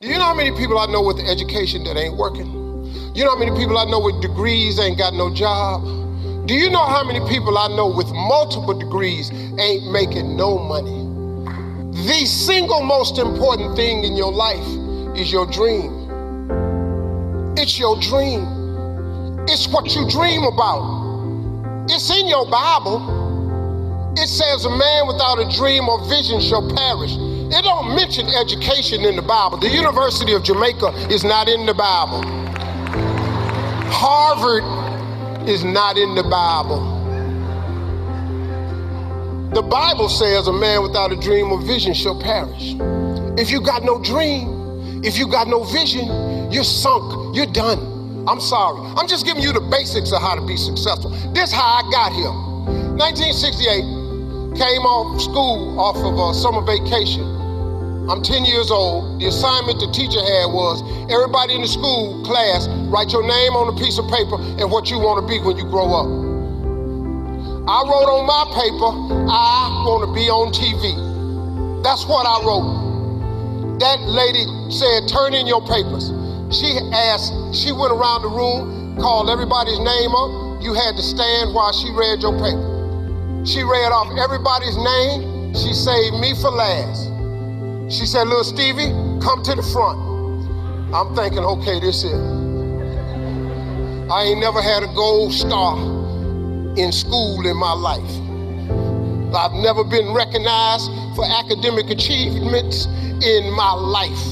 Do you know how many people I know with education that ain't working? You know how many people I know with degrees ain't got no job? Do you know how many people I know with multiple degrees ain't making no money? The single most important thing in your life is your dream. It's your dream. It's what you dream about. It's in your Bible. It says a man without a dream or vision shall perish. It don't mention education in the Bible. The University of Jamaica is not in the Bible. Harvard is not in the Bible. The Bible says a man without a dream or vision shall perish. If you got no dream, if you got no vision, you're sunk, you're done. I'm sorry. I'm just giving you the basics of how to be successful. This is how I got here. 1968, came off school off of a summer vacation. I'm 10 years old. The assignment the teacher had was everybody in the school class, write your name on a piece of paper and what you want to be when you grow up. I wrote on my paper, I want to be on TV. That's what I wrote. That lady said, turn in your papers. She went around the room, called everybody's name up. You had to stand while she read your paper. She read off everybody's name. She saved me for last. She said, little Stevie, come to the front. I'm thinking, okay, this is it. I ain't never had a gold star in school in my life. I've never been recognized for academic achievements in my life.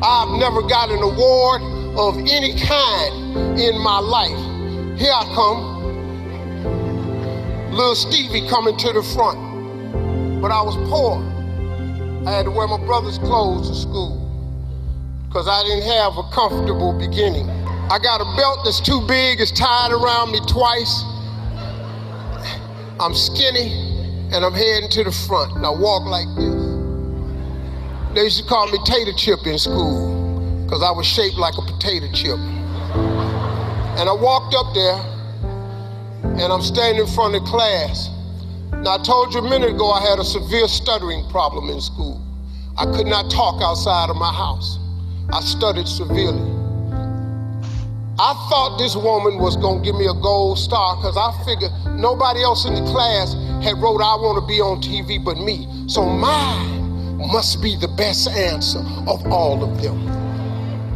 I've never got an award of any kind in my life. Here I come, little Stevie coming to the front. But I was poor. I had to wear my brother's clothes to school because I didn't have a comfortable beginning. I got a belt that's too big, it's tied around me twice. I'm skinny and I'm heading to the front and I walk like this. They used to call me Tater Chip in school because I was shaped like a potato chip. And I walked up there and I'm standing in front of class. Now, I told you a minute ago I had a severe stuttering problem in school. I could not talk outside of my house. I stuttered severely. I thought this woman was gonna give me a gold star because I figured nobody else in the class had wrote I want to be on TV but me. So mine must be the best answer of all of them.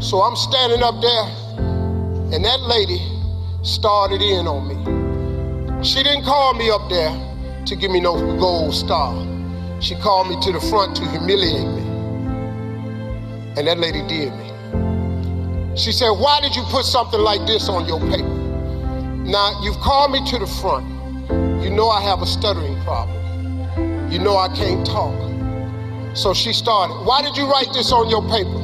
So I'm standing up there and that lady started in on me. She didn't call me up there to give me no gold star. She called me to the front to humiliate me. And that lady did me. She said, why did you put something like this on your paper? Now, you've called me to the front. You know I have a stuttering problem. You know I can't talk. So she started, why did you write this on your paper?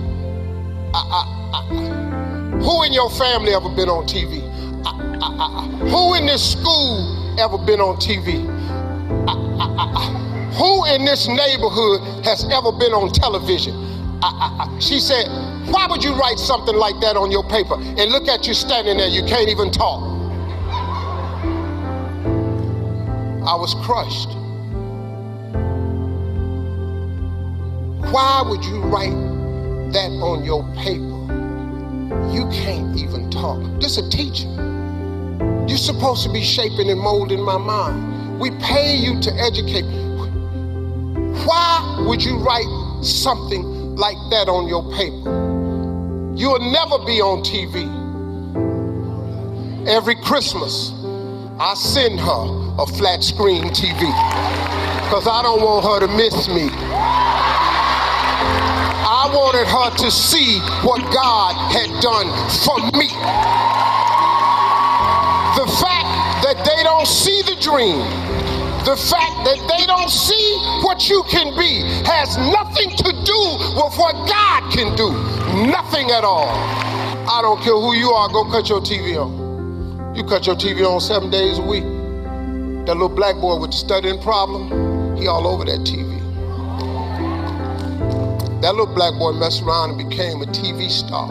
Who in your family ever been on TV? Who in this school ever been on TV? Who in this neighborhood has ever been on television? She said, why would you write something like that on your paper? And look at you standing there, you can't even talk. I was crushed. Why would you write that on your paper? You can't even talk. This a teacher. You're supposed to be shaping and molding my mind. We pay you to educate. Why would you write something like that on your paper? You'll never be on TV. Every Christmas, I send her a flat screen TV because I don't want her to miss me. I wanted her to see what God had done for me. The fact that they don't see the dream, the fact that they don't see what you can be has nothing to do with what God can do. Nothing at all. I don't care who you are, go cut your TV on. You cut your TV on 7 days a week. That little black boy with the stuttering problem, he all over that TV. That little black boy messed around and became a TV star.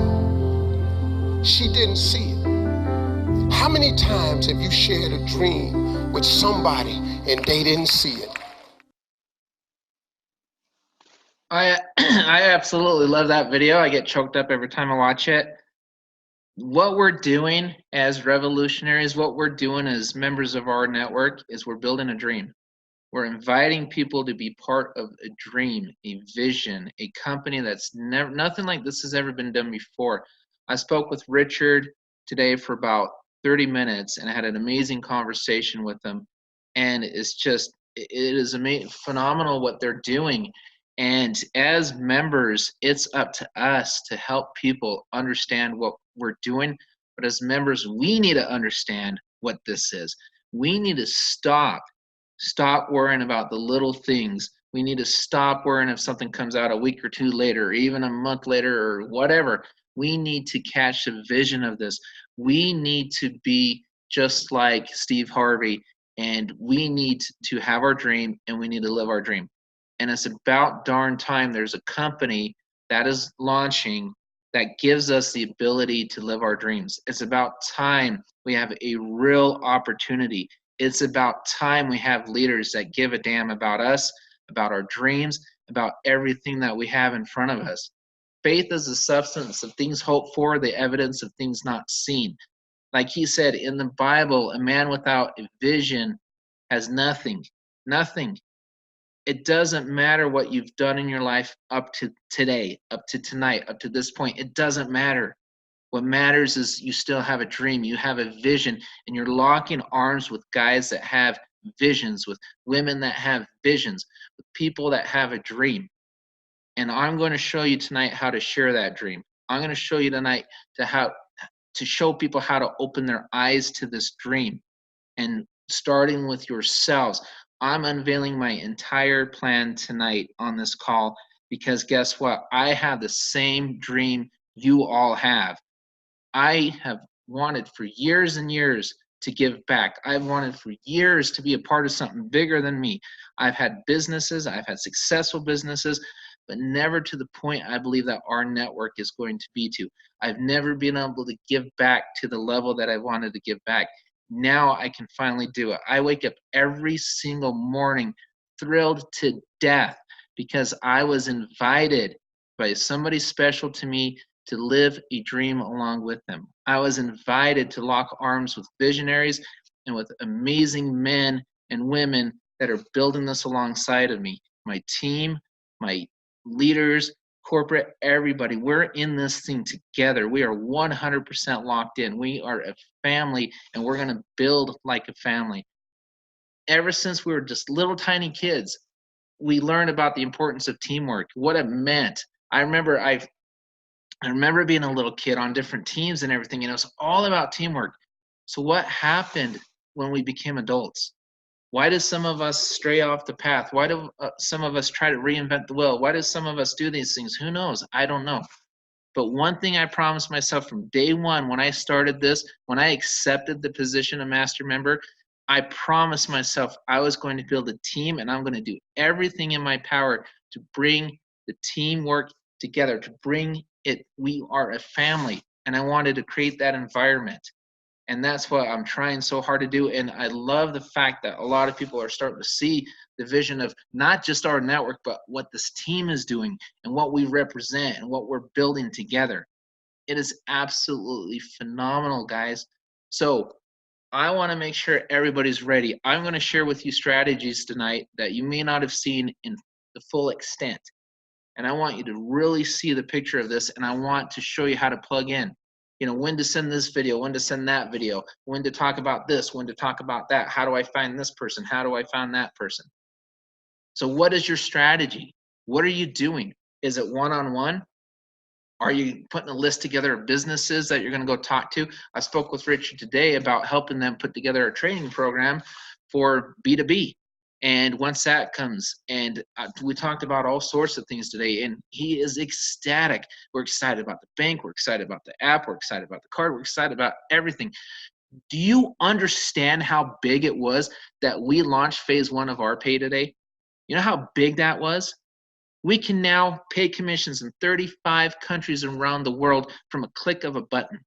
She didn't see it. How many times have you shared a dream with somebody and they didn't see it? I I absolutely love that video. I get choked up every time I watch it. What we're doing as revolutionaries, what we're doing as members of our network is we're building a dream. We're inviting people to be part of a dream, a vision, a company that's never nothing like this has ever been done before. I spoke with Richard today for about 30 minutes and I had an amazing conversation with him. And it's just it is phenomenal what they're doing. And as members, it's up to us to help people understand what we're doing. But as members, we need to understand what this is. We need to stop worrying about the little things. We need to stop worrying if something comes out a week or two later, or even a month later, or whatever. We need to catch the vision of this. We need to be just like Steve Harvey, and we need to have our dream and we need to live our dream. And it's about darn time there's a company that is launching that gives us the ability to live our dreams. It's about time we have a real opportunity. It's about time we have leaders that give a damn about us, about our dreams, about everything that we have in front of us. Faith is the substance of things hoped for, the evidence of things not seen. Like he said in the Bible, a man without a vision has nothing. Nothing. It doesn't matter what you've done in your life up to today, up to tonight, up to this point. It doesn't matter. What matters is you still have a dream, you have a vision, and you're locking arms with guys that have visions, with women that have visions, with people that have a dream. And I'm going to show you tonight how to share that dream. I'm going to show you tonight to show people how to open their eyes to this dream. And starting with yourselves, I'm unveiling my entire plan tonight on this call because guess what? I have the same dream you all have. I have wanted for years and years to give back. I've wanted for years to be a part of something bigger than me. I've had businesses, I've had successful businesses, but never to the point I believe that our network is going to be to. I've never been able to give back to the level that I wanted to give back. Now I can finally do it. I wake up every single morning thrilled to death because I was invited by somebody special to me to live a dream along with them. I was invited to lock arms with visionaries and with amazing men and women that are building this alongside of me. My team, my leaders, corporate, everybody. We're in this thing together. We are 100% locked in. We are a family and we're going to build like a family. Ever since we were just little tiny kids, we learned about the importance of teamwork, what it meant. I remember being a little kid on different teams and everything, and it was all about teamwork. So what happened when we became adults? Why do some of us stray off the path? Why do some of us try to reinvent the wheel? Why do some of us do these things? Who knows? I don't know. But one thing I promised myself from day one when I started this, when I accepted the position of master member, I promised myself I was going to build a team and I'm going to do everything in my power to bring the teamwork together, to bring it. We are a family, and I wanted to create that environment. And that's what I'm trying so hard to do. And I love the fact that a lot of people are starting to see the vision of not just our network, but what this team is doing and what we represent and what we're building together. It is absolutely phenomenal, guys. So I want to make sure everybody's ready. I'm going to share with you strategies tonight that you may not have seen in the full extent. And I want you to really see the picture of this, and I want to show you how to plug in. You know, when to send this video, when to send that video, when to talk about this, when to talk about that. How do I find this person? How do I find that person? So what is your strategy? What are you doing? Is it one-on-one? Are you putting a list together of businesses that you're going to go talk to? I spoke with Richard today about helping them put together a training program for B2B. And once that comes, and we talked about all sorts of things today, and he is ecstatic. We're excited about the bank. We're excited about the app. We're excited about the card. We're excited about everything. Do you understand how big it was that we launched phase 1 of our pay today? You know how big that was? We can now pay commissions in 35 countries around the world from a click of a button.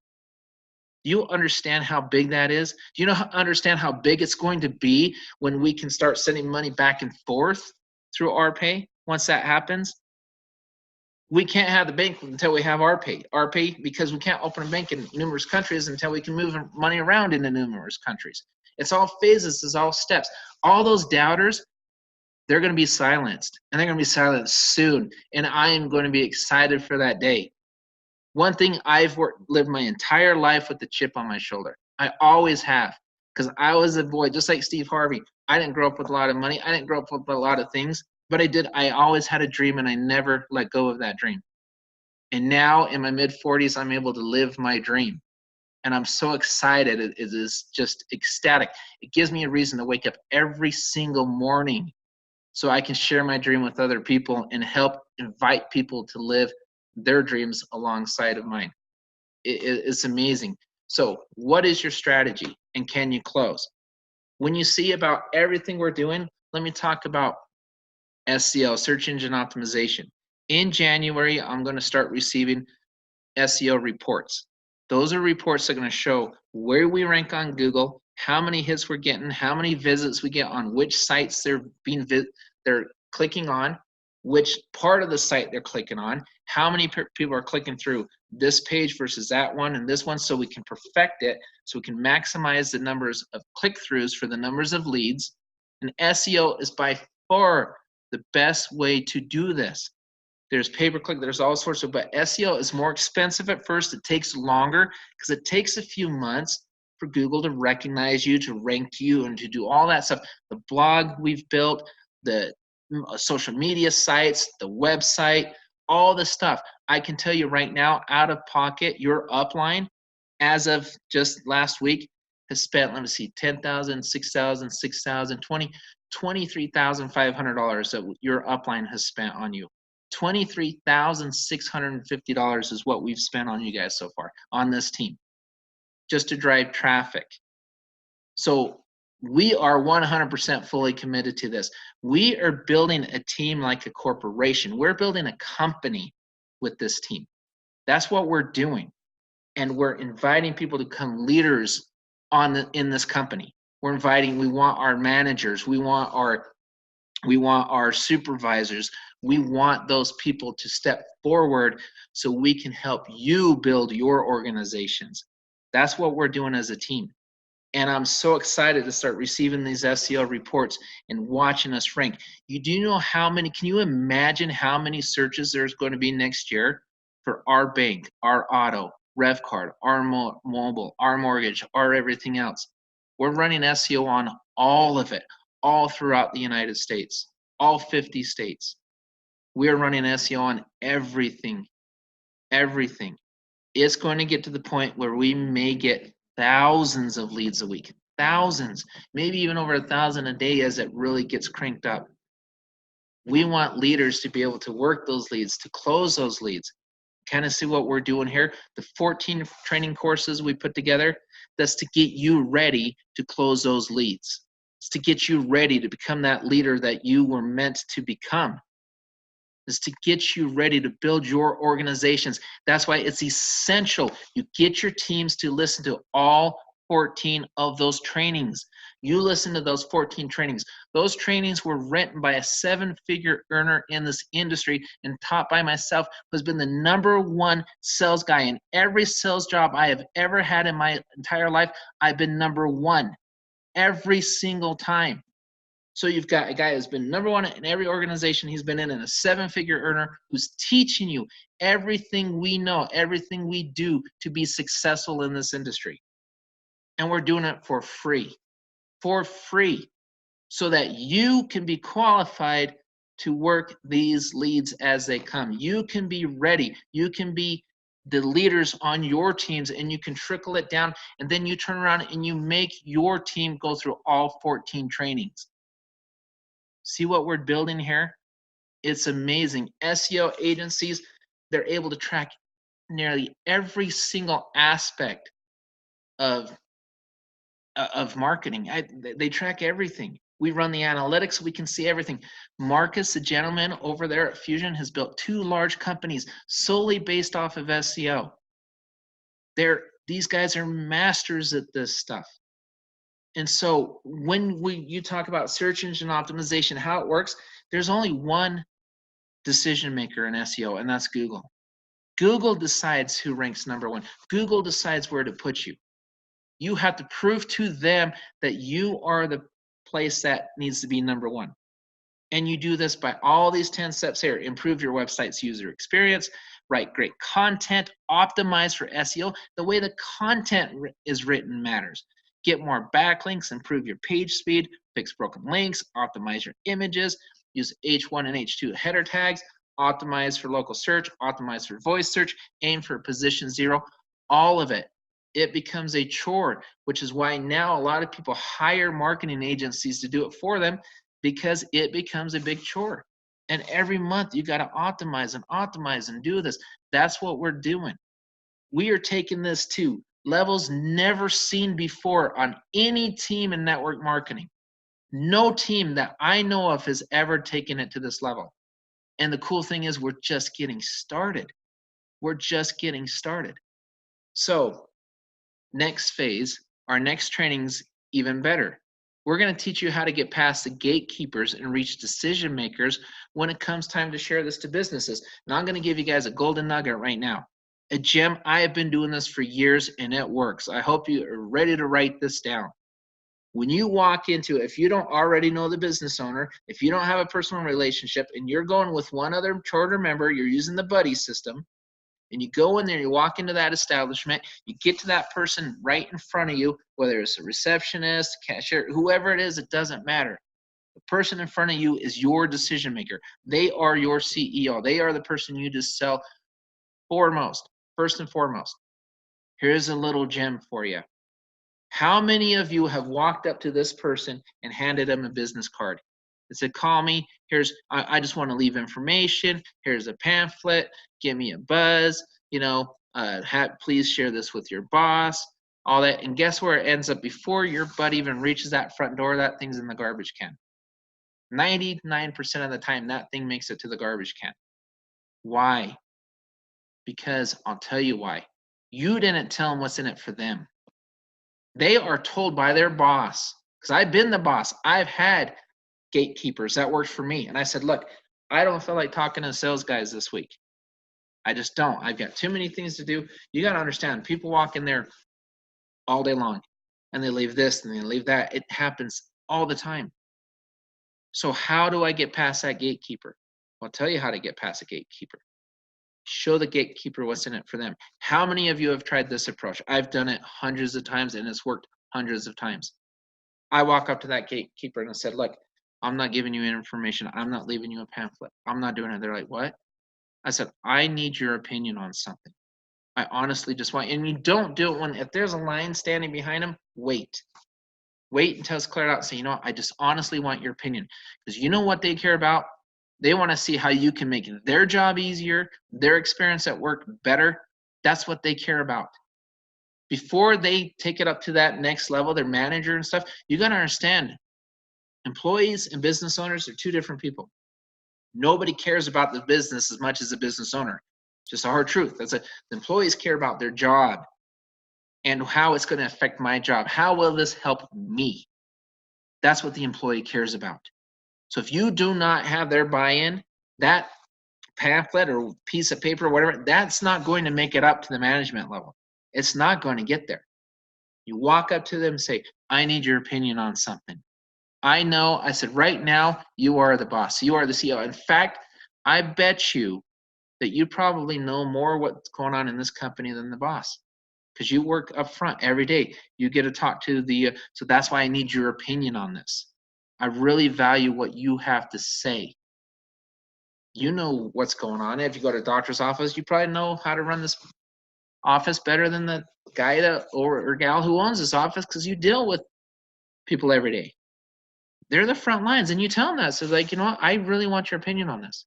Do you understand how big that is? Do you understand how big it's going to be when we can start sending money back and forth through our pay once that happens? We can't have the bank until we have RPay, because we can't open a bank in numerous countries until we can move money around into numerous countries. It's all phases, it's all steps. All those doubters, they're going to be silenced, and they're going to be silenced soon. And I am going to be excited for that day. One thing, I've lived my entire life with the chip on my shoulder. I always have, because I was a boy, just like Steve Harvey. I didn't grow up with a lot of money. I didn't grow up with a lot of things, but I always had a dream, and I never let go of that dream. And now in my mid-40s, I'm able to live my dream. And I'm so excited. It is just ecstatic. It gives me a reason to wake up every single morning so I can share my dream with other people and help invite people to live their dreams alongside of mine. It's amazing. So what is your strategy, and can you close? When you see about everything we're doing, let me talk about SEO, search engine optimization. In January, I'm going to start receiving SEO reports. Those are reports that are going to show where we rank on Google, how many hits we're getting, how many visits we get on which sites they're clicking on, which part of the site they're clicking on, how many people are clicking through this page versus that one and this one, so we can perfect it, so we can maximize the numbers of click-throughs for the numbers of leads. And SEO is by far the best way to do this. There's pay-per-click, there's all sorts of, but SEO is more expensive at first. It takes longer because it takes a few months for Google to recognize you, to rank you, and to do all that stuff. The blog we've built, the social media sites, the website, all the stuff. I can tell you right now, out of pocket, your upline, as of just last week, has spent, let me see, $10,000, $6,000, $6,000, $23,500 that your upline has spent on you. $23,650 is what we've spent on you guys so far on this team, just to drive traffic. So we are 100% fully committed to this. We are building a team like a corporation. We're building a company with this team. That's what we're doing. And we're inviting people to become leaders in this company. We want our managers, we want our supervisors, we want those people to step forward so we can help you build your organizations. That's what we're doing as a team. And I'm so excited to start receiving these SEO reports and watching us rank. You do know how many, can you imagine how many searches there's going to be next year for our bank, our auto, RevVcard, our mobile, our mortgage, our everything else? We're running SEO on all of it, all throughout the United States, all 50 states. We're running SEO on everything, everything. It's going to get to the point where we may get thousands of leads a week, thousands, maybe even over 1,000 a day as it really gets cranked up. We want leaders to be able to work those leads, to close those leads. Kind of see what we're doing here. The 14 training courses we put together, that's to get you ready to close those leads. It's to get you ready to become that leader that you were meant to become. Is to get you ready to build your organizations. That's why it's essential you get your teams to listen to all 14 of those trainings. You listen to those 14 trainings. Those trainings were written by a 7-figure earner in this industry and taught by myself, who's been the #1 sales guy in every sales job I have ever had in my entire life. I've been #1 every single time. So you've got a guy who's been #1 in every organization he's been in, and a 7-figure earner who's teaching you everything we know, everything we do to be successful in this industry. And we're doing it for free, so that you can be qualified to work these leads as they come. You can be ready. You can be the leaders on your teams, and you can trickle it down, and then you turn around and you make your team go through all 14 trainings. See what we're building here? It's amazing. SEO agencies, they're able to track nearly every single aspect of marketing. They track everything. We run the analytics, we can see everything. Marcus, the gentleman over there at Fusion, has built 2 large companies solely based off of SEO. These guys are masters at this stuff. And so when you talk about search engine optimization, how it works, there's only one decision maker in SEO, and that's Google. Google decides who ranks #1. Google decides where to put you. You have to prove to them that you are the place that needs to be #1. And you do this by all these 10 steps here. Improve your website's user experience, write great content, optimize for SEO. The way the content is written matters. Get more backlinks, improve your page speed, fix broken links, optimize your images, use H1 and H2 header tags, optimize for local search, optimize for voice search, aim for position 0, all of it. It becomes a chore, which is why now a lot of people hire marketing agencies to do it for them, because it becomes a big chore. And every month you got to optimize and do this. That's what we're doing. We are taking this to levels never seen before on any team in network marketing. No team that I know of has ever taken it to this level. And the cool thing is we're just getting started. We're just getting started. So next phase, our next training's even better. We're going to teach you how to get past the gatekeepers and reach decision makers when it comes time to share this to businesses. And I'm going to give you guys a golden nugget right now. A gem. I have been doing this for years and it works. I hope you are ready to write this down. When you walk into it, if you don't already know the business owner, if you don't have a personal relationship and you're going with one other charter member, you're using the buddy system, and you go in there, you walk into that establishment, you get to that person right in front of you, whether it's a receptionist, cashier, whoever it is, it doesn't matter. The person in front of you is your decision maker. They are your CEO. They are the person you just sell first and foremost. Here's a little gem for you. How many of you have walked up to this person and handed them a business card? It said, call me, I just want to leave information, here's a pamphlet, give me a buzz, please share this with your boss, all that. And guess where it ends up? Before your butt even reaches that front door, that thing's in the garbage can. 99% of the time, that thing makes it to the garbage can. Why? Because I'll tell you why. You didn't tell them what's in it for them. They are told by their boss, because I've been the boss. I've had gatekeepers that worked for me. And I said, look, I don't feel like talking to sales guys this week. I just don't. I've got too many things to do. You got to understand, people walk in there all day long and they leave this and they leave that. It happens all the time. So how do I get past that gatekeeper? I'll tell you how to get past a gatekeeper. Show the gatekeeper what's in it for them. How many of you have tried this approach? I've done it hundreds of times and it's worked hundreds of times. I walk up to that gatekeeper and I said, look, I'm not giving you information. I'm not leaving you a pamphlet. I'm not doing it. They're like, what? I said, I need your opinion on something. I honestly just want, and you don't do it if there's a line standing behind them, wait. Wait until it's cleared out and say, I just honestly want your opinion. Because you know what they care about? They want to see how you can make their job easier, their experience at work better. That's what they care about. Before they take it up to that next level, their manager and stuff, you got to understand, employees and business owners are two different people. Nobody cares about the business as much as the business owner. Just a hard truth. The employees care about their job and how it's going to affect my job. How will this help me? That's what the employee cares about. So if you do not have their buy-in, that pamphlet or piece of paper or whatever, that's not going to make it up to the management level. It's not going to get there. You walk up to them and say, I need your opinion on something. I said, right now, you are the boss. You are the CEO. In fact, I bet you that you probably know more what's going on in this company than the boss, because you work up front every day. You get to talk to so that's why I need your opinion on this. I really value what you have to say. You know what's going on. If you go to a doctor's office, you probably know how to run this office better than the guy or gal who owns this office, because you deal with people every day. They're the front lines, and you tell them that. So like, I really want your opinion on this.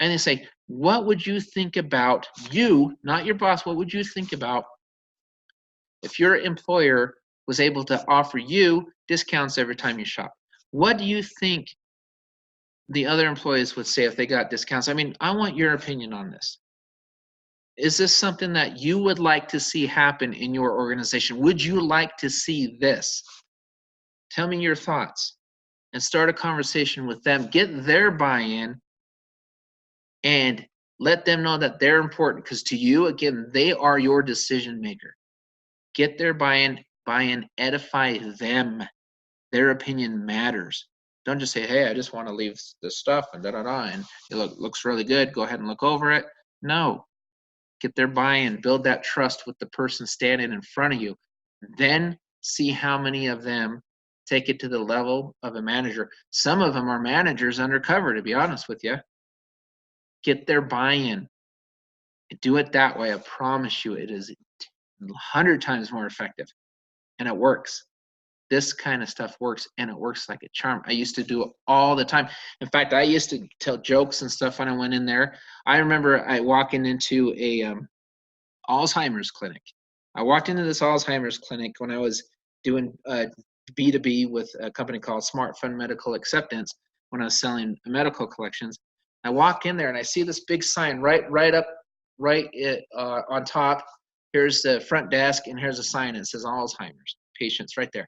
And they say, what would you think about you, not your boss, what would you think about if your employer was able to offer you discounts every time you shop? What do you think the other employees would say if they got discounts? I mean, I want your opinion on this. Is this something that you would like to see happen in your organization? Would you like to see this? Tell me your thoughts and start a conversation with them. Get their buy-in and let them know that they're important, because to you, again, they are your decision maker. Get their buy-in, edify them. Their opinion matters. Don't just say, hey, I just want to leave this stuff and da-da-da, and it looks really good. Go ahead and look over it. No. Get their buy-in. Build that trust with the person standing in front of you. Then see how many of them take it to the level of a manager. Some of them are managers undercover, to be honest with you. Get their buy-in. Do it that way. I promise you it is 100 times more effective. And it works. This kind of stuff works, and it works like a charm. I used to do it all the time. In fact, I used to tell jokes and stuff when I went in there. I remember walking into a Alzheimer's clinic. I walked into this Alzheimer's clinic when I was doing B2B with a company called Smart Fund Medical Acceptance, when I was selling medical collections. I walk in there and I see this big sign right on top. Here's the front desk, and here's a sign that says Alzheimer's patients right there.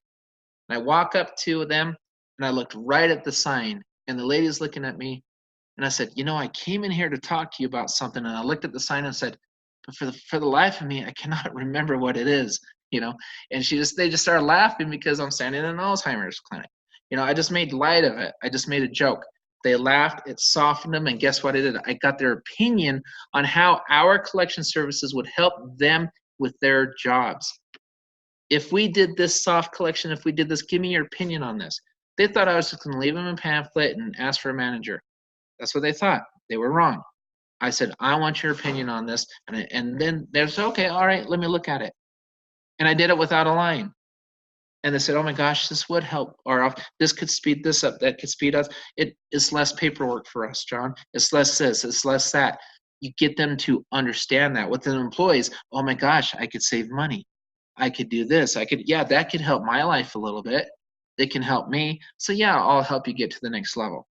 And I walk up to them and I looked right at the sign, and the lady's looking at me, and I said, I came in here to talk to you about something. And I looked at the sign and said, but for the life of me, I cannot remember what it is, And they just started laughing because I'm standing in an Alzheimer's clinic. I just made light of it. I just made a joke. They laughed, it softened them, and guess what I did? I got their opinion on how our collection services would help them with their jobs. If we did this soft collection, if we did this, give me your opinion on this. They thought I was just going to leave them a pamphlet and ask for a manager. That's what they thought. They were wrong. I said, I want your opinion on this. And then they said, okay, all right, let me look at it. And I did it without a line. And they said, oh my gosh, this would help. Or this could speed this up. That could speed us. It's less paperwork for us, John. It's less this. It's less that. You get them to understand that. With the employees, oh my gosh, I could save money. I could do this. That could help my life a little bit. It can help me. So yeah, I'll help you get to the next level.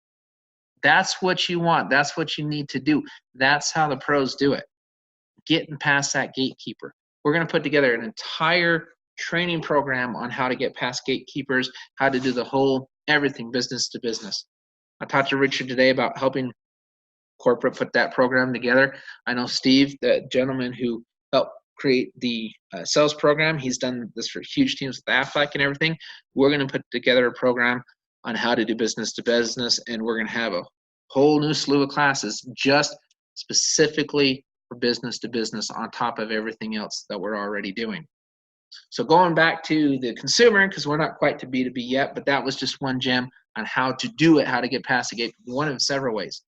That's what you want. That's what you need to do. That's how the pros do it. Getting past that gatekeeper. We're going to put together an entire training program on how to get past gatekeepers, how to do the whole everything business to business. I talked to Richard today about helping corporate put that program together. I know Steve, the gentleman who helped create the sales program, he's done this for huge teams with Aflac and everything. We're going to put together a program on how to do business to business, and we're going to have a whole new slew of classes just specifically for business to business on top of everything else that we're already doing. So going back to the consumer, because we're not quite to B2B yet, but that was just one gem on how to do it, how to get past the gate, one of several ways.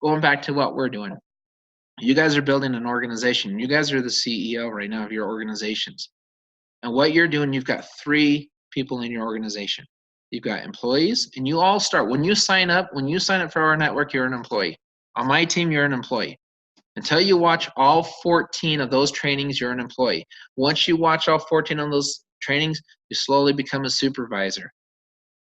Going back to what we're doing. You guys are building an organization. You guys are the CEO right now of your organizations. And what you're doing, you've got 3 people in your organization. You've got employees, and you all start. When you sign up for rNetwork, you're an employee. On my team, you're an employee. Until you watch all 14 of those trainings, you're an employee. Once you watch all 14 of those trainings, you slowly become a supervisor.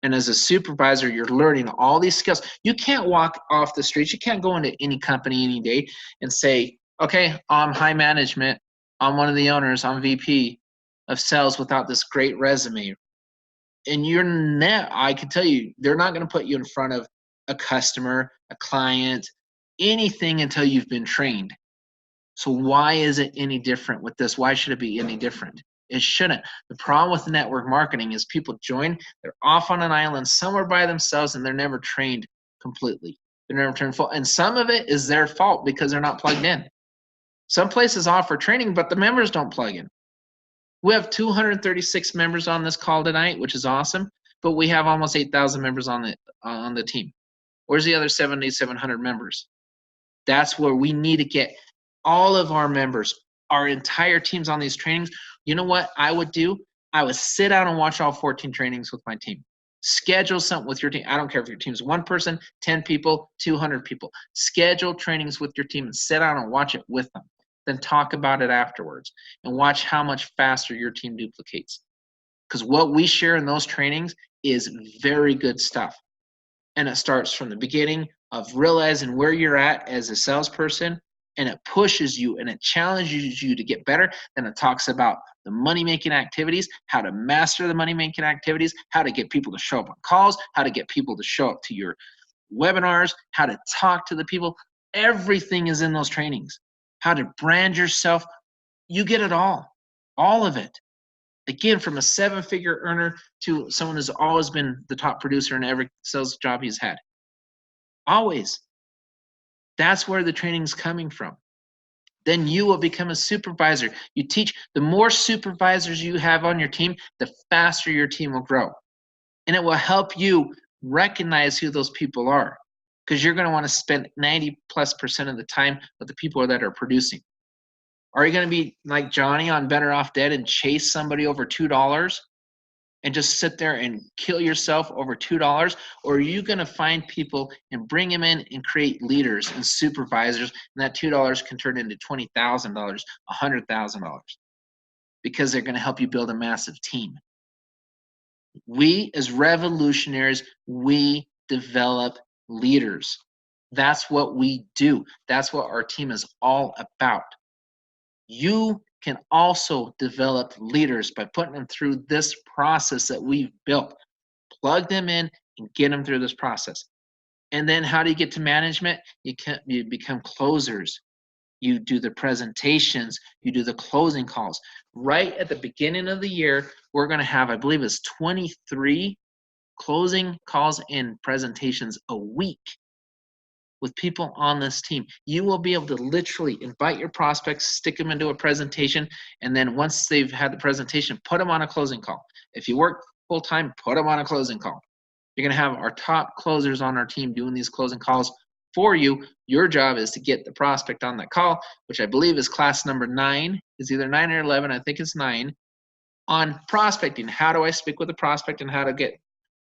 And as a supervisor, you're learning all these skills. You can't walk off the streets. You can't go into any company any day and say, okay, I'm high management. I'm one of the owners. I'm VP of sales without this great resume. And I can tell you, they're not going to put you in front of a customer, a client, anything until you've been trained. So why is it any different with this? Why should it be any different? It shouldn't. The problem with network marketing is people join, they're off on an island somewhere by themselves, and they're never trained completely. They're never trained full. And some of it is their fault because they're not plugged in. Some places offer training, but the members don't plug in. We have 236 members on this call tonight, which is awesome, but we have almost 8,000 members on the team. Where's the other 7,700 members? That's where we need to get all of our members, our entire teams on these trainings. You know what I would do? I would sit down and watch all 14 trainings with my team. Schedule something with your team. I don't care if your team's 1 person, 10 people, 200 people. Schedule trainings with your team and sit down and watch it with them. Then talk about it afterwards and watch how much faster your team duplicates. Because what we share in those trainings is very good stuff. And it starts from the beginning of realizing where you're at as a salesperson, and it pushes you and it challenges you to get better. Then it talks about the money-making activities, how to master the money-making activities, how to get people to show up on calls, how to get people to show up to your webinars, how to talk to the people. Everything is in those trainings. How to brand yourself. You get it all of it. Again, from a 7-figure earner to someone who's always been the top producer in every sales job he's had. Always. That's where the training's coming from. Then you will become a supervisor. You teach. The more supervisors you have on your team, the faster your team will grow. And it will help you recognize who those people are, because you're going to want to spend 90+% of the time with the people that are producing. Are you going to be like Johnny on Better Off Dead and chase somebody over $2 and just sit there and kill yourself over $2? Or are you going to find people and bring them in and create leaders and supervisors, and that $2 can turn into $20,000, $100,000, because they're going to help you build a massive team. We as revolutionaries, we develop leaders. That's what we do. That's what our team is all about. You can also develop leaders by putting them through this process that we've built. Plug them in and get them through this process. And then how do you get to management? You become closers. You do the presentations. You do the closing calls. Right at the beginning of the year, we're going to have, I believe it's 23 closing calls and presentations a week with people on this team. You will be able to literally invite your prospects, stick them into a presentation, and then once they've had the presentation, put them on a closing call. If you work full-time, put them on a closing call. You're going to have our top closers on our team doing these closing calls for you. Your job is to get the prospect on that call, which I believe is class number 9. It's either 9 or 11. I think it's 9. On prospecting, how do I speak with the prospect and how to get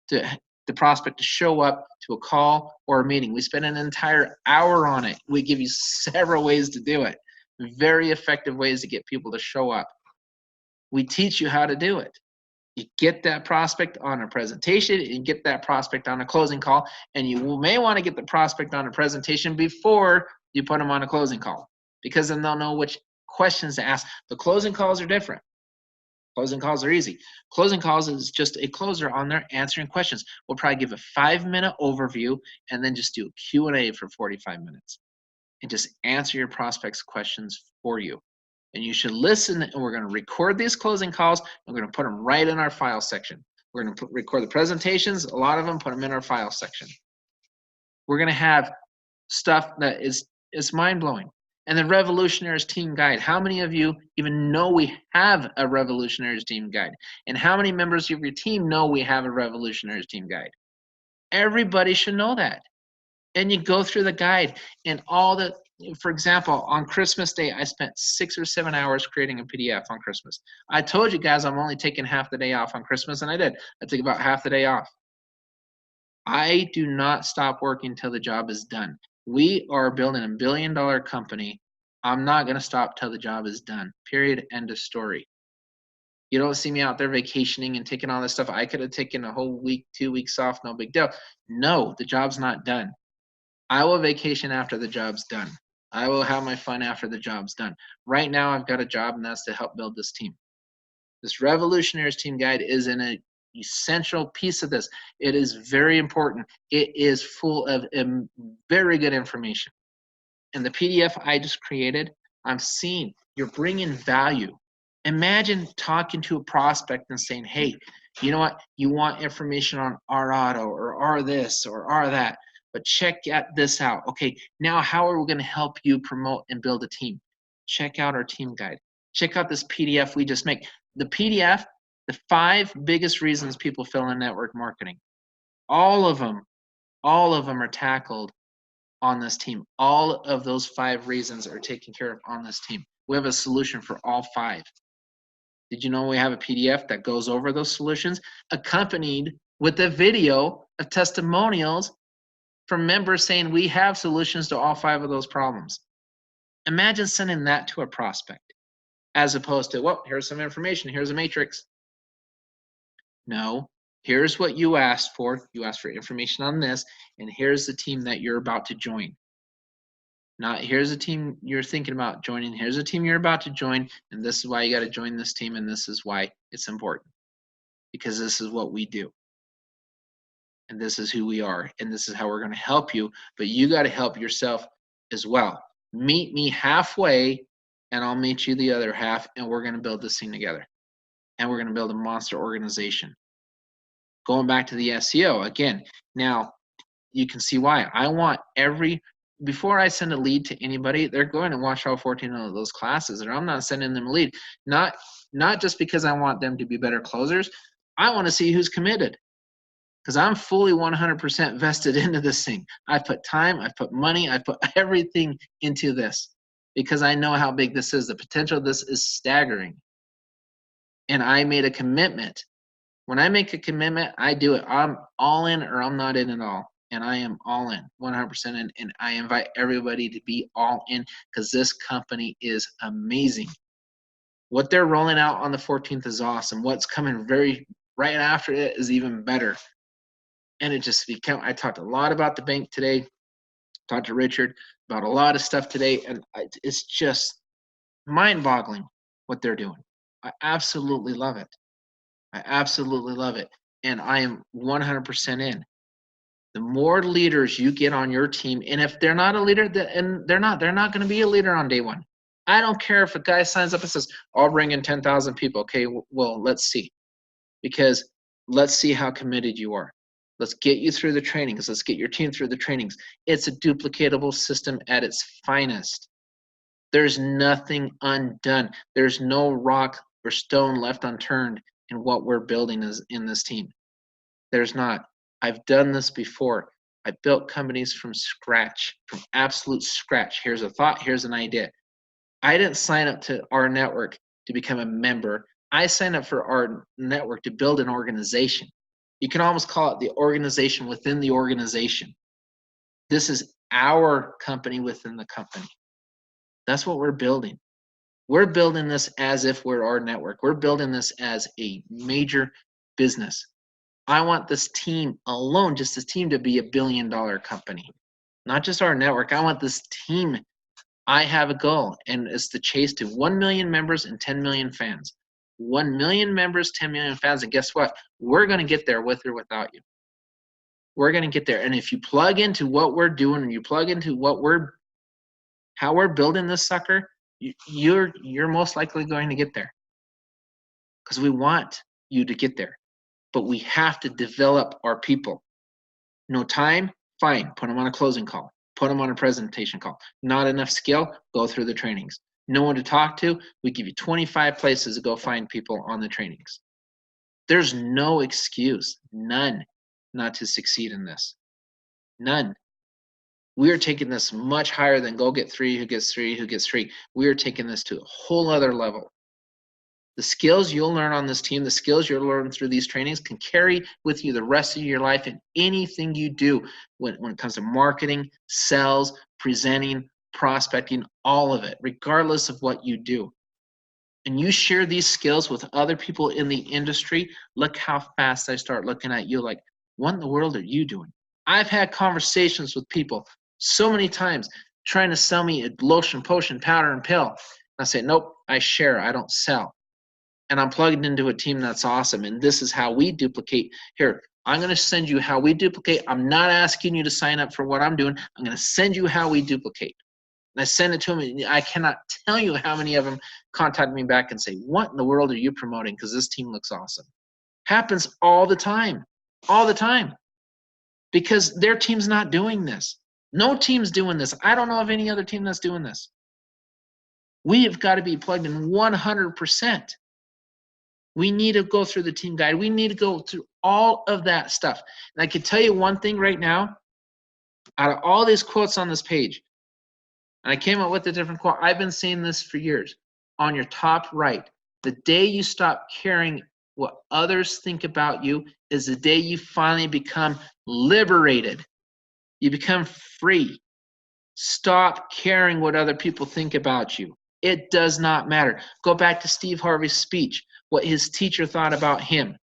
to the prospect to show up to a call or a meeting. We spend an entire hour on it. We give you several ways to do it. Very effective ways to get people to show up. We teach you how to do it. You get that prospect on a presentation, and get that prospect on a closing call, and you may want to get the prospect on a presentation before you put them on a closing call, because then they'll know which questions to ask. The closing calls are different. Closing calls are easy. Closing calls is just a closer on there answering questions. We'll probably give a 5-minute overview and then just do a Q&A for 45 minutes and just answer your prospects' questions for you. And you should listen, and we're going to record these closing calls. And we're going to put them right in our file section. We're going to record the presentations, a lot of them, put them in our file section. We're going to have stuff that is mind-blowing. And the Revolutionaries Team Guide. How many of you even know we have a Revolutionaries Team Guide? And how many members of your team know we have a Revolutionaries Team Guide? Everybody should know that. And you go through the guide and all the, for example, on Christmas Day, I spent 6 or 7 hours creating a PDF on Christmas. I told you guys I'm only taking half the day off on Christmas, and I did. I took about half the day off. I do not stop working until the job is done. We are building $1 billion company. I'm not going to stop till the job is done. Period. End of story. You don't see me out there vacationing and taking all this stuff. I could have taken a whole week, 2 weeks off. No big deal. No, the job's not done. I will vacation after the job's done. I will have my fun after the job's done. Right now, I've got a job, and that's to help build this team. This Revolutionaries Team Guide is an essential piece of this. It is very important. It is full of very good information. And the PDF I just created, I'm seeing you're bringing value. Imagine talking to a prospect and saying, hey, you know what? You want information on RAuto or R this or R that, but check this out. Okay, now how are we going to help you promote and build a team? Check out our team guide. Check out this PDF we just make. The PDF, the 5 biggest reasons people fail in network marketing. All of them are tackled on this team. All of those 5 reasons are taken care of on this team. We have a solution for all 5. Did you know we have a PDF that goes over those solutions, accompanied with a video of testimonials from members saying we have solutions to all 5 of those problems? Imagine sending that to a prospect, as opposed to, well, here's some information, here's a matrix. No, here's what you asked for. You asked for information on this, and here's the team that you're about to join. Not here's a team you're thinking about joining, here's a team you're about to join, and this is why you got to join this team, and this is why it's important. Because this is what we do. and this is who we are, and this is how we're going to help you, but you got to help yourself as well. Meet me halfway, and I'll meet you the other half, and we're going to build this thing together, and we're going to build a monster organization. Going back to the SEO again, now you can see why. I want before I send a lead to anybody, they're going to watch all 14 of those classes, or I'm not sending them a lead. Not just because I want them to be better closers. I want to see who's committed, because I'm fully 100% vested into this thing. I put time, I put money, I put everything into this because I know how big this is. The potential of this is staggering. And I made a commitment. When I make a commitment, I do it. I'm all in or I'm not in at all. And I am all in, 100% in. And I invite everybody to be all in because this company is amazing. What they're rolling out on the 14th is awesome. What's coming right after it is even better. And it just became, I talked a lot about the bank today, talked to Richard about a lot of stuff today, and it's just mind-boggling what they're doing. I absolutely love it. I absolutely love it. And I am 100% in. The more leaders you get on your team, and if they're not a leader, and they're not going to be a leader on day one. I don't care if a guy signs up and says, I'll bring in 10,000 people. Okay, well, let's see. Because let's see how committed you are. Let's get you through the trainings. Let's get your team through the trainings. It's a duplicatable system at its finest. There's nothing undone. There's no rock or stone left unturned in what we're building in this team. There's not. I've done this before. I built companies from scratch, from absolute scratch. Here's a thought. Here's an idea. I didn't sign up to rNetwork to become a member. I signed up for rNetwork to build an organization. You can almost call it the organization within the organization. This is our company within the company. That's what we're building. We're building this as if we're rNetwork. We're building this as a major business. I want this team alone, just this team, to be $1 billion company. Not just rNetwork. I want this team. I have a goal, and it's the chase to 1 million members and 10 million fans. 1 million members, 10 million fans, and guess what? We're going to get there with or without you. We're going to get there. And if you plug into what we're doing and you plug into how we're building this sucker, you're most likely going to get there, because we want you to get there. But we have to develop our people. No time? Fine. Put them on a closing call. Put them on a presentation call. Not enough skill? Go through the trainings. No one to talk to? We give you 25 places to go find people on the trainings. There's no excuse, none, not to succeed in this. None. We are taking this much higher than go get 3, who gets 3, who gets 3. We are taking this to a whole other level. The skills you'll learn on this team, the skills you'll learn through these trainings can carry with you the rest of your life in anything you do when it comes to marketing, sales, presenting, prospecting, all of it, regardless of what you do. And you share these skills with other people in the industry, look how fast I start looking at you like, what in the world are you doing? I've had conversations with people so many times trying to sell me a lotion, potion, powder, and pill. And I say, nope, I share, I don't sell. And I'm plugged into a team that's awesome. And this is how we duplicate. Here, I'm going to send you how we duplicate. I'm not asking you to sign up for what I'm doing. I'm going to send you how we duplicate. And I send it to them. And I cannot tell you how many of them contact me back and say, what in the world are you promoting? Because this team looks awesome. Happens all the time. All the time. Because their team's not doing this. No team's doing this. I don't know of any other team that's doing this. We have got to be plugged in 100%. We need to go through the team guide. We need to go through all of that stuff. And I can tell you one thing right now, out of all these quotes on this page, and I came up with a different quote. I've been saying this for years. On your top right, the day you stop caring what others think about you is the day you finally become liberated. You become free. Stop caring what other people think about you. It does not matter. Go back to Steve Harvey's speech, what his teacher thought about him.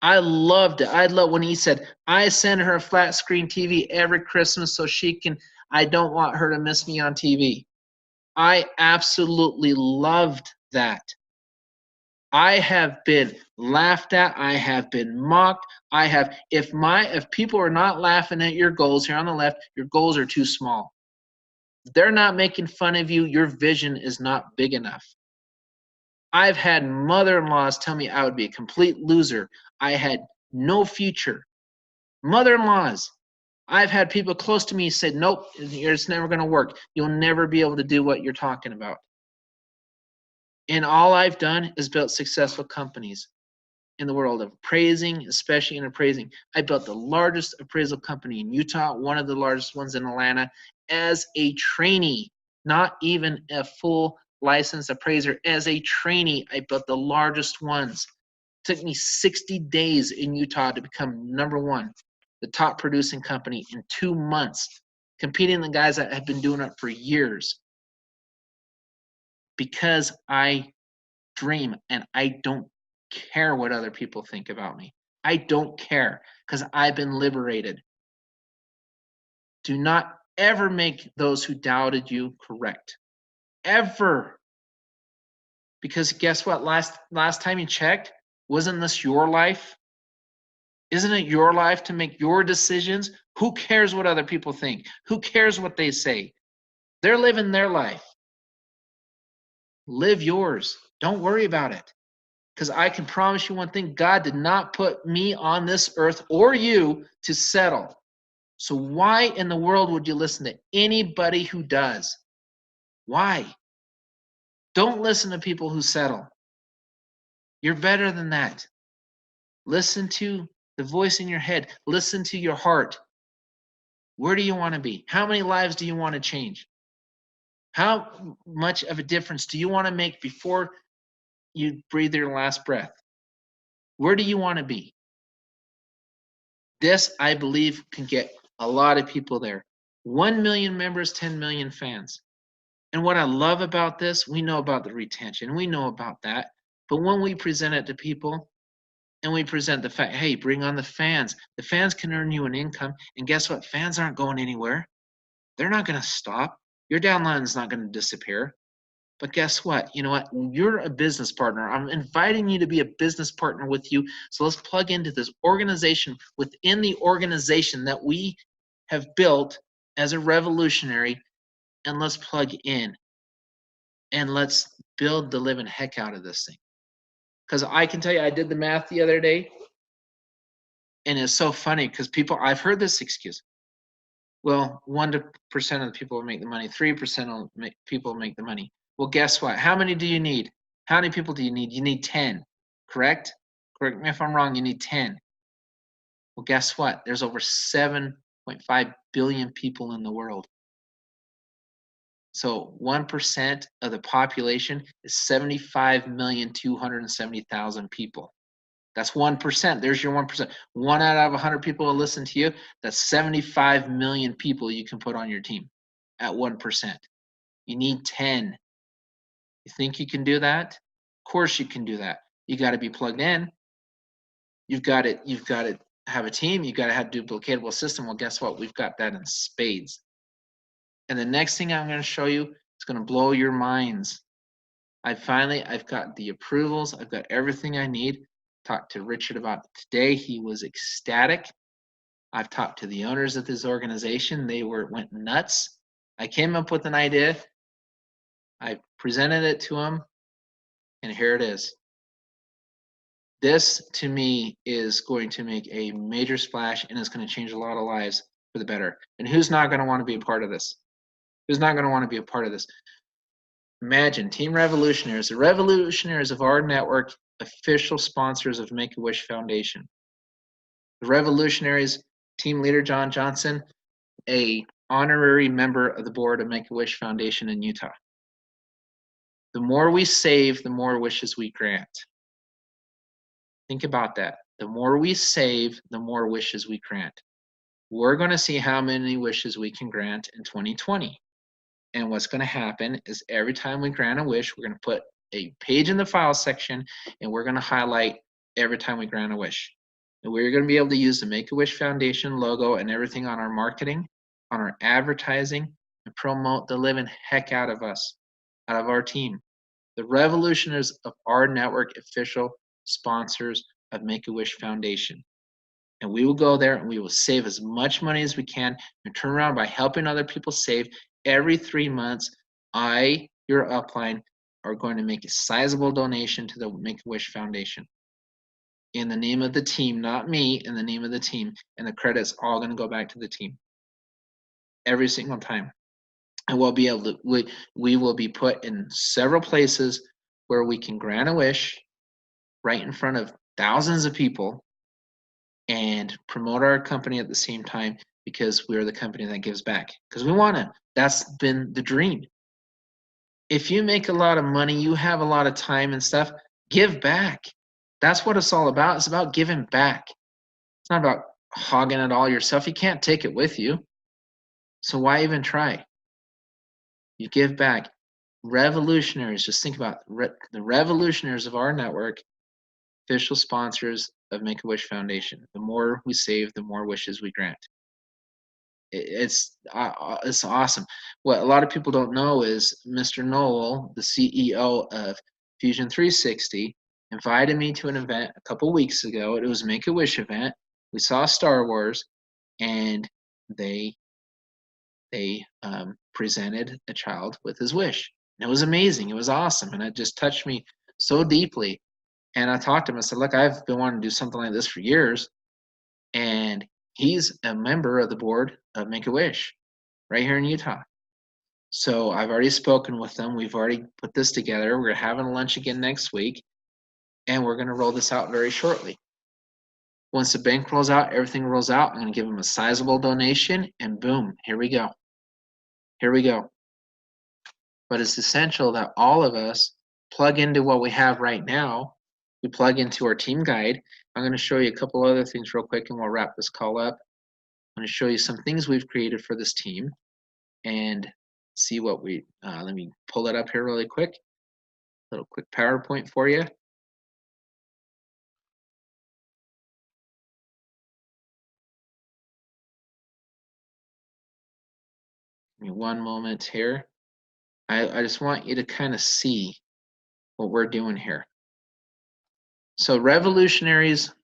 I loved it. I love when he said, I send her a flat screen TV every Christmas so I don't want her to miss me on TV. I absolutely loved that. I have been laughed at. I have been mocked. If people are not laughing at your goals here on the left, your goals are too small. If they're not making fun of you, your vision is not big enough. I've had mother-in-laws tell me I would be a complete loser. I had no future. Mother-in-laws. I've had people close to me say, nope, it's never going to work. You'll never be able to do what you're talking about. And all I've done is built successful companies in the world of appraising, especially in appraising. I built the largest appraisal company in Utah, one of the largest ones in Atlanta, as a trainee, not even a full licensed appraiser. As a trainee, I built the largest ones. It took me 60 days in Utah to become #1, the top producing company in 2 months, competing the guys that have been doing it for years. Because I dream and I don't care what other people think about me. I don't care because I've been liberated. Do not ever make those who doubted you correct. Ever. Because guess what? Last time you checked, wasn't this your life? Isn't it your life to make your decisions? Who cares what other people think? Who cares what they say? They're living their life. Live yours. Don't worry about it. Because I can promise you one thing, God did not put me on this earth or you to settle. So why in the world would you listen to anybody who does? Why? Don't listen to people who settle. You're better than that. Listen to the voice in your head. Listen to your heart. Where do you want to be? How many lives do you want to change? How much of a difference do you want to make before you breathe your last breath? Where do you want to be? This, I believe, can get a lot of people there. 1 million members, 10 million fans. And what I love about this, we know about the retention, we know about that. But when we present it to people and we present the fact, hey, bring on the fans can earn you an income. And guess what? Fans aren't going anywhere. They're not going to stop. Your downline is not going to disappear. But guess what? You know what? You're a business partner. I'm inviting you to be a business partner with you. So let's plug into this organization within the organization that we have built as a revolutionary, and let's plug in and let's build the living heck out of this thing. Because I can tell you, I did the math the other day, and it's so funny because I've heard this excuse. Well, 1% of the people will make the money, 3% of people will make the money. Well, guess what? How many do you need? How many people do you need? You need 10, correct? Correct me if I'm wrong, you need 10. Well, guess what? There's over 7.5 billion people in the world. So 1% of the population is 75,270,000 people. That's 1%. There's your 1%. 1 out of 100 people will listen to you. That's 75 million people you can put on your team at 1%. You need 10. You think you can do that? Of course you can do that. You got to be plugged in. You've got to have a team. You've got to have a duplicatable system. Well, guess what? We've got that in spades. And the next thing I'm going to show you is going to blow your minds. I've got the approvals. I've got everything I need. Talked to Richard about it today. He was ecstatic. I've talked to the owners of this organization. They went nuts. I came up with an idea. I presented it to them, and here it is. This, to me, is going to make a major splash, and it's going to change a lot of lives for the better. And who's not going to want to be a part of this? Who's not going to want to be a part of this? Imagine Team Revolutionaries, the Revolutionaries of our network, official sponsors of Make-A-Wish Foundation. The Revolutionaries, team leader John Johnson, a honorary member of the board of Make-A-Wish Foundation in Utah. The more we save, the more wishes we grant. Think about that. The more we save, the more wishes we grant. We're going to see how many wishes we can grant in 2020. And what's going to happen is every time we grant a wish, we're going to put a page in the file section, and we're going to highlight every time we grant a wish. And we're going to be able to use the Make-A-Wish Foundation logo and everything on our marketing, on our advertising, and promote the living heck out of us, out of our team. The Revolutionaries of our network, official sponsors of Make-A-Wish Foundation. And we will go there and we will save as much money as we can and turn around by helping other people save. Every 3 months, your upline, are going to make a sizable donation to the Make-A-Wish Foundation. In the name of the team, not me, in the name of the team. And the credit's all going to go back to the team. Every single time. And we'll be able to, we will be put in several places where we can grant a wish right in front of thousands of people and promote our company at the same time, because we're the company that gives back. Because we want to. That's been the dream. If you make a lot of money, you have a lot of time and stuff, give back. That's what it's all about. It's about giving back. It's not about hogging it all yourself. You can't take it with you. So why even try? You give back. Revolutionaries, just think about the Revolutionaries of our network, official sponsors of Make-A-Wish Foundation. The more we save, the more wishes we grant. It's awesome. What a lot of people don't know is Mr. Noel, the CEO of Fusion 360, invited me to an event a couple weeks ago. It was a Make-A-Wish event. We saw Star Wars, and they presented a child with his wish. And it was amazing. It was awesome, and it just touched me so deeply. And I talked to him. I said, look, I've been wanting to do something like this for years. And he's a member of the board of Make-A-Wish right here in Utah. So I've already spoken with them. We've already put this together. We're having lunch again next week. And we're going to roll this out very shortly. Once the bank rolls out, everything rolls out. I'm going to give them a sizable donation. And boom, here we go. Here we go. But it's essential that all of us plug into what we have right now. We plug into our team guide. I'm going to show you a couple other things real quick, and we'll wrap this call up. I'm going to show you some things we've created for this team and see what we, let me pull it up here really quick. A little quick PowerPoint for you. Give me one moment here. I just want you to kind of see what we're doing here. So Revolutionaries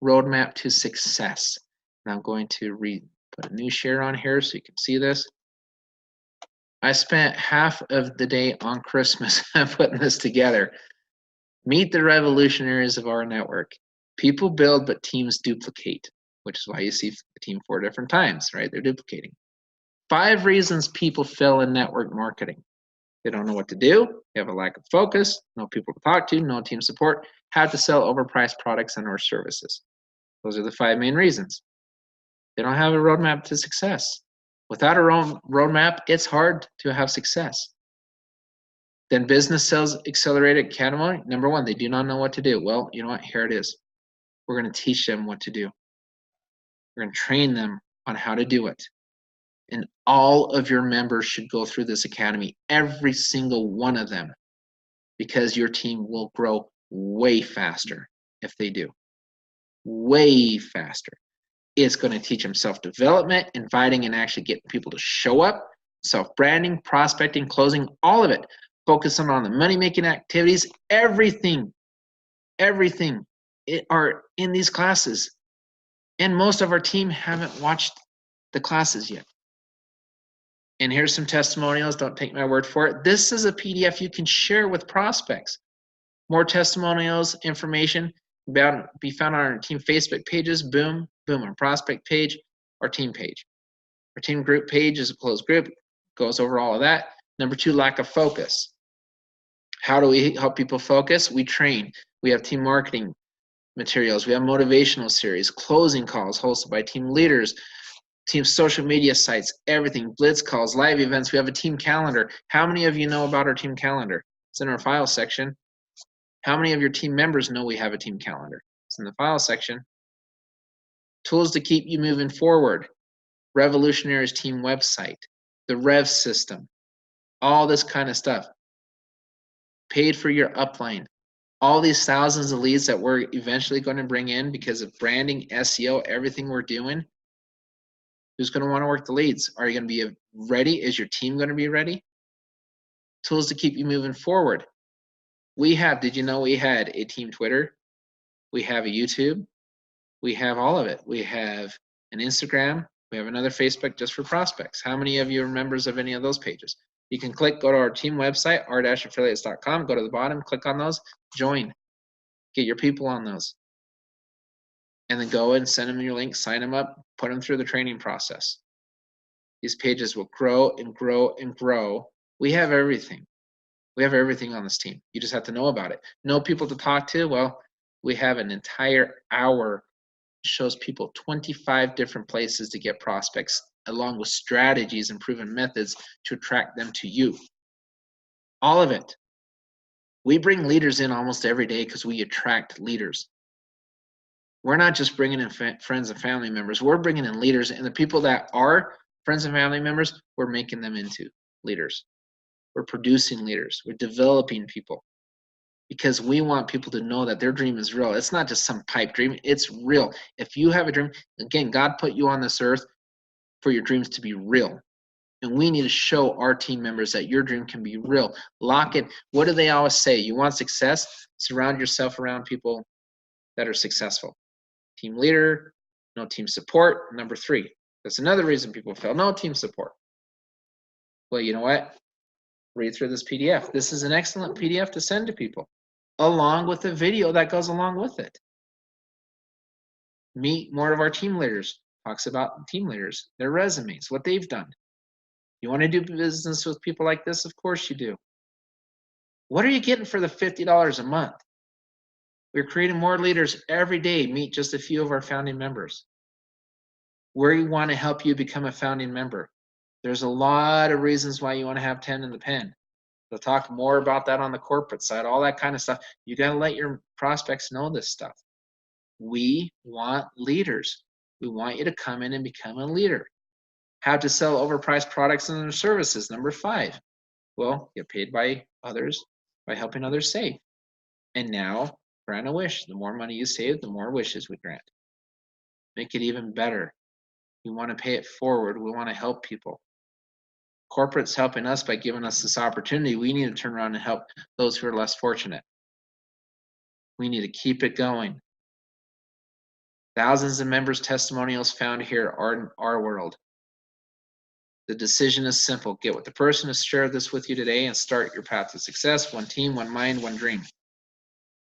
Roadmap to Success. And I'm going to put a new share on here so you can see this. I spent half of the day on Christmas putting this together. Meet the Revolutionaries of our network. People build, but teams duplicate, which is why you see the team 4 different times, right? They're duplicating. 5 reasons people fail in network marketing. They don't know what to do. They have a lack of focus, no people to talk to, no team support, have to sell overpriced products and or services. Those are the 5 main reasons. They don't have a roadmap to success. Without a roadmap, it's hard to have success. Then Business Sales Accelerated Academy, number 1, they do not know what to do. Well, you know what? Here it is. We're going to teach them what to do. We're going to train them on how to do it. And all of your members should go through this academy, every single one of them, because your team will grow way faster if they do. Way faster. It's going to teach them self-development, inviting and actually getting people to show up, self-branding, prospecting, closing, all of it. Focusing on the money-making activities, everything are in these classes. And most of our team haven't watched the classes yet. And here's some testimonials. Don't take my word for it. This is a PDF you can share with prospects. More testimonials, information be found on our team Facebook pages. Boom, boom. Our prospect page, our team page. Our team group page is a closed group. Goes over all of that. Number 2, lack of focus. How do we help people focus? We train. We have team marketing materials. We have motivational series, closing calls hosted by team leaders, team social media sites, everything, blitz calls, live events. We have a team calendar. How many of you know about our team calendar? It's in our file section. How many of your team members know we have a team calendar? It's in the file section. Tools to keep you moving forward. Revolutionaries team website, the Rev system, all this kind of stuff. Paid for your upline. All these thousands of leads that we're eventually going to bring in because of branding, SEO, everything we're doing. Who's going to want to work the leads? Are you going to be ready? Is your team going to be ready? Tools to keep you moving forward. We have, did you know we had a team Twitter? We have a YouTube. We have all of it. We have an Instagram. We have another Facebook just for prospects. How many of you are members of any of those pages? You can go to our team website, r-affiliates.com, go to the bottom, click on those, join. Get your people on those. And then go and send them your link, sign them up, put them through the training process. These pages will grow and grow and grow. We have everything. We have everything on this team. You just have to know about it. Know people to talk to? Well, we have an entire hour that shows people 25 different places to get prospects, along with strategies and proven methods to attract them to you. All of it. We bring leaders in almost every day because we attract leaders. We're not just bringing in friends and family members. We're bringing in leaders, and the people that are friends and family members, we're making them into leaders. We're producing leaders. We're developing people because we want people to know that their dream is real. It's not just some pipe dream. It's real. If you have a dream, again, God put you on this earth for your dreams to be real. And we need to show our team members that your dream can be real. Lock it. What do they always say? You want success? Surround yourself around people that are successful. Team leader, no team support. Number 3. That's another reason people fail. No team support. Well, you know what? Read through this PDF. This is an excellent PDF to send to people, along with the video that goes along with it. Meet more of our team leaders. Talks about team leaders, their resumes, what they've done. You want to do business with people like this? Of course you do. What are you getting for the $50 a month? We're creating more leaders every day. Meet just a few of our founding members. We want to help you become a founding member. There's a lot of reasons why you want to have 10 in the pen. We'll talk more about that on the corporate side, all that kind of stuff. You got to let your prospects know this stuff. We want leaders. We want you to come in and become a leader. How to sell overpriced products and services. Number 5. Well, get paid by others by helping others save. And now, grant a wish. The more money you save, the more wishes we grant. Make it even better. We want to pay it forward. We want to help people. Corporate's helping us by giving us this opportunity. We need to turn around and help those who are less fortunate. We need to keep it going. Thousands of members' testimonials found here are in our world. The decision is simple. Get with the person who shared this with you today and start your path to success. One team, one mind, one dream.